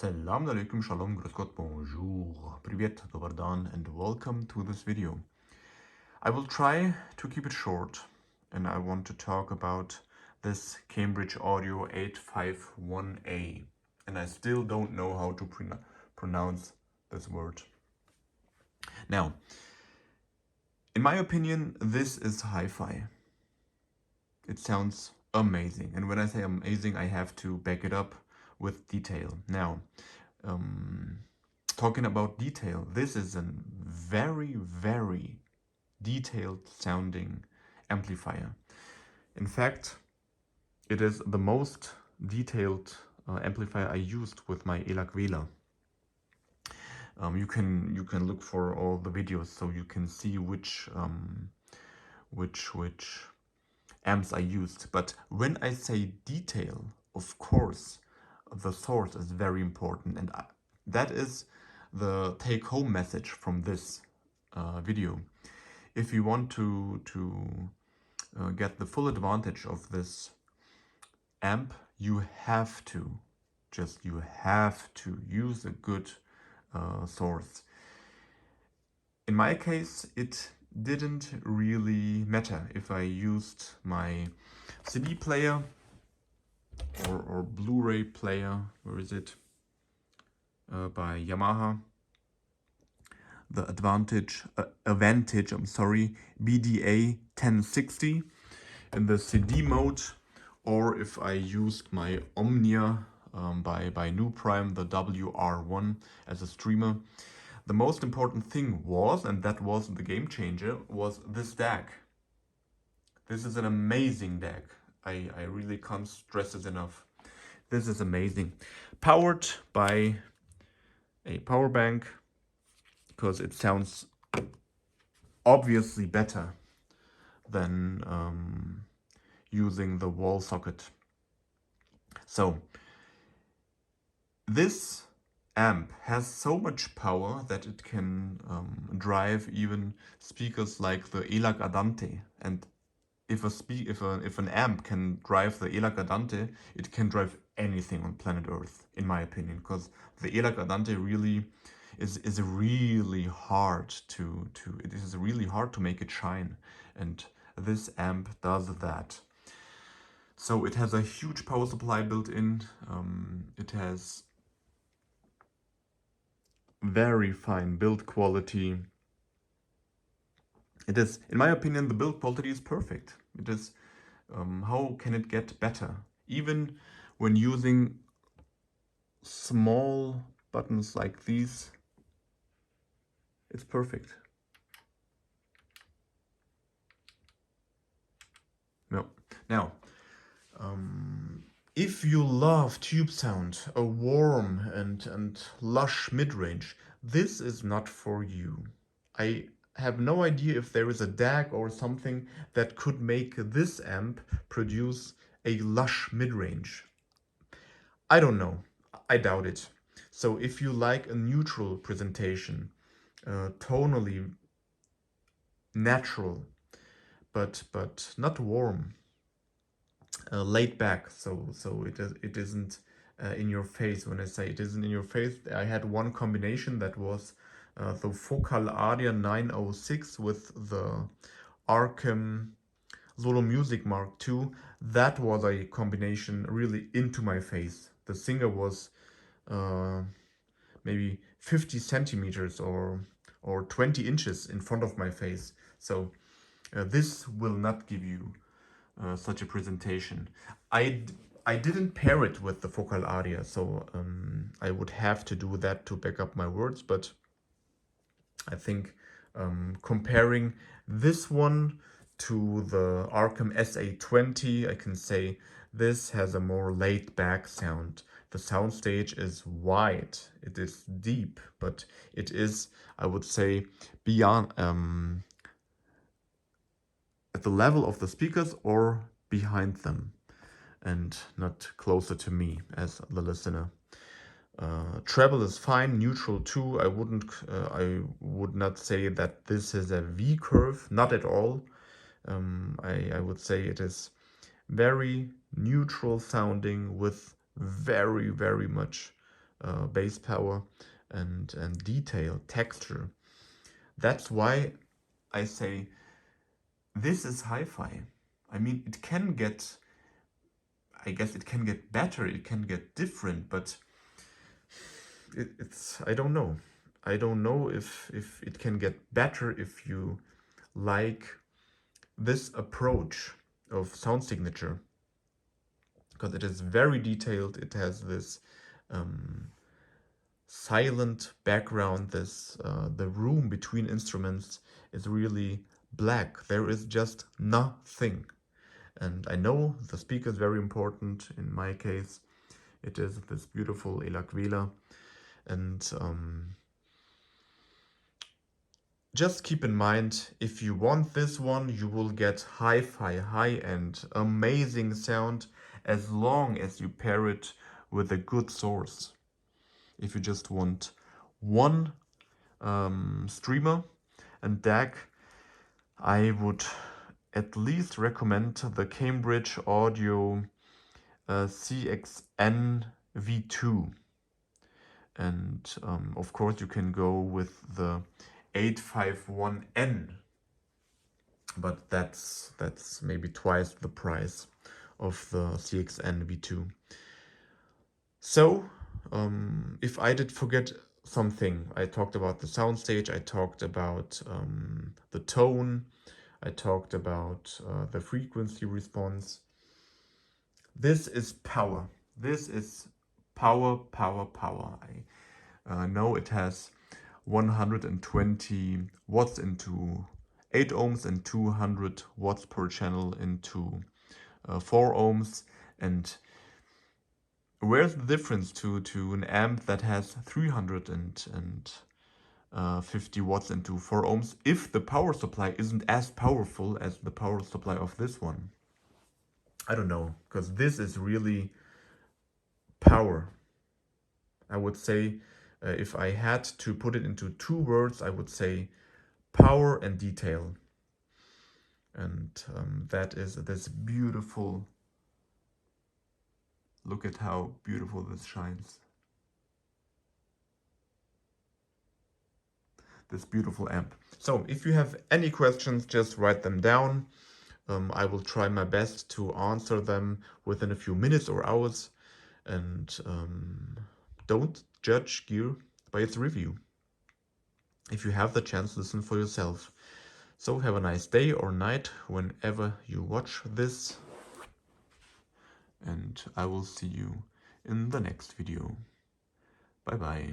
Salam alaikum, shalom, grüß Gott, bonjour, privet, dobar dan, and welcome to this video. I will try to keep it short, and I want to talk about this Cambridge Audio 851A, and I still don't know how to pronounce this word. Now, in my opinion, this is hi-fi. It sounds amazing, and when I say amazing, I have to back it up with detail. Now, talking about detail, this is a very, very detailed sounding amplifier. In fact, it is the most detailed amplifier I used with my ELAC Wähler. You can look for all the videos so you can see which amps I used. But when I say detail, of course, the source is very important, and that is the take-home message from this video. If you want to get the full advantage of this amp, you have to use a good source. In my case, it didn't really matter if I used my CD player or Blu-ray player, where is it, by Yamaha, the Avantage BDA 1060 in the CD mode, or if I used my Omnia by New Prime, the WR1, as a streamer. The most important thing was, and that was the game changer, was this DAC. This is an amazing DAC. I really can't stress it enough. This is amazing. Powered by a power bank, because it sounds obviously better than using the wall socket. So this amp has so much power that it can drive even speakers like the ELAC Adante. And if an amp can drive the ELAC Adante, it can drive anything on planet Earth, in my opinion, because the ELAC Adante really is really hard to make it shine, and this amp does that. So it has a huge power supply built in. It has very fine build quality. It is, in my opinion, the build quality is perfect. It is, how can it get better? Even when using small buttons like these, it's perfect. No. Now, if you love tube sound, a warm and lush mid-range, this is not for you. I have no idea if there is a DAC or something that could make this amp produce a lush mid-range. I don't know. I doubt it. So if you like a neutral presentation, tonally natural, but not warm, laid back, so it isn't in your face. When I say it isn't in your face, I had one combination that was the Focal Aria 906 with the Arkham Solo Music Mark II. That was a combination really into my face. The singer was maybe 50 centimeters or 20 inches in front of my face. So this will not give you such a presentation. I didn't pair it with the Focal Aria, so I would have to do that to back up my words, but I think comparing this one to the Arkham SA20, I can say this has a more laid back sound. The soundstage is wide, it is deep, but it is, I would say, beyond at the level of the speakers or behind them, and not closer to me as the listener. Treble is fine, neutral too. I would not say that this is a V curve, not at all. I would say it is very neutral sounding with very, very much bass power and detail, texture. That's why I say this is hi-fi. I mean, it can get, I guess it can get better, it can get different, but it's, I don't know. I don't know if it can get better if you like this approach of sound signature, because it is very detailed. It has this silent background. This the room between instruments is really black. There is just nothing. And I know the speaker is very important. In my case, it is this beautiful Elaquela. And just keep in mind, if you want this one, you will get hi-fi, high-end, amazing sound as long as you pair it with a good source. If you just want one streamer and DAC, I would at least recommend the Cambridge Audio CXN V2. And of course you can go with the 851N, but that's maybe twice the price of the CXN V2. So if I did forget something, I talked about the soundstage, I talked about the tone, I talked about the frequency response. This is power. This is power, power, power. I know it has 120 watts into 8 ohms and 200 watts per channel into 4 ohms. And where's the difference to an amp that has 350 watts into 4 ohms if the power supply isn't as powerful as the power supply of this one? I don't know, because this is really power. I would say, if I had to put it into 2 words, I would say power and detail. And that is this beautiful, look at how beautiful this shines. This beautiful amp. So if you have any questions, just write them down. I will try my best to answer them within a few minutes or hours. And don't judge gear by its review. If you have the chance, listen for yourself. So have a nice day or night whenever you watch this. And I will see you in the next video. Bye bye.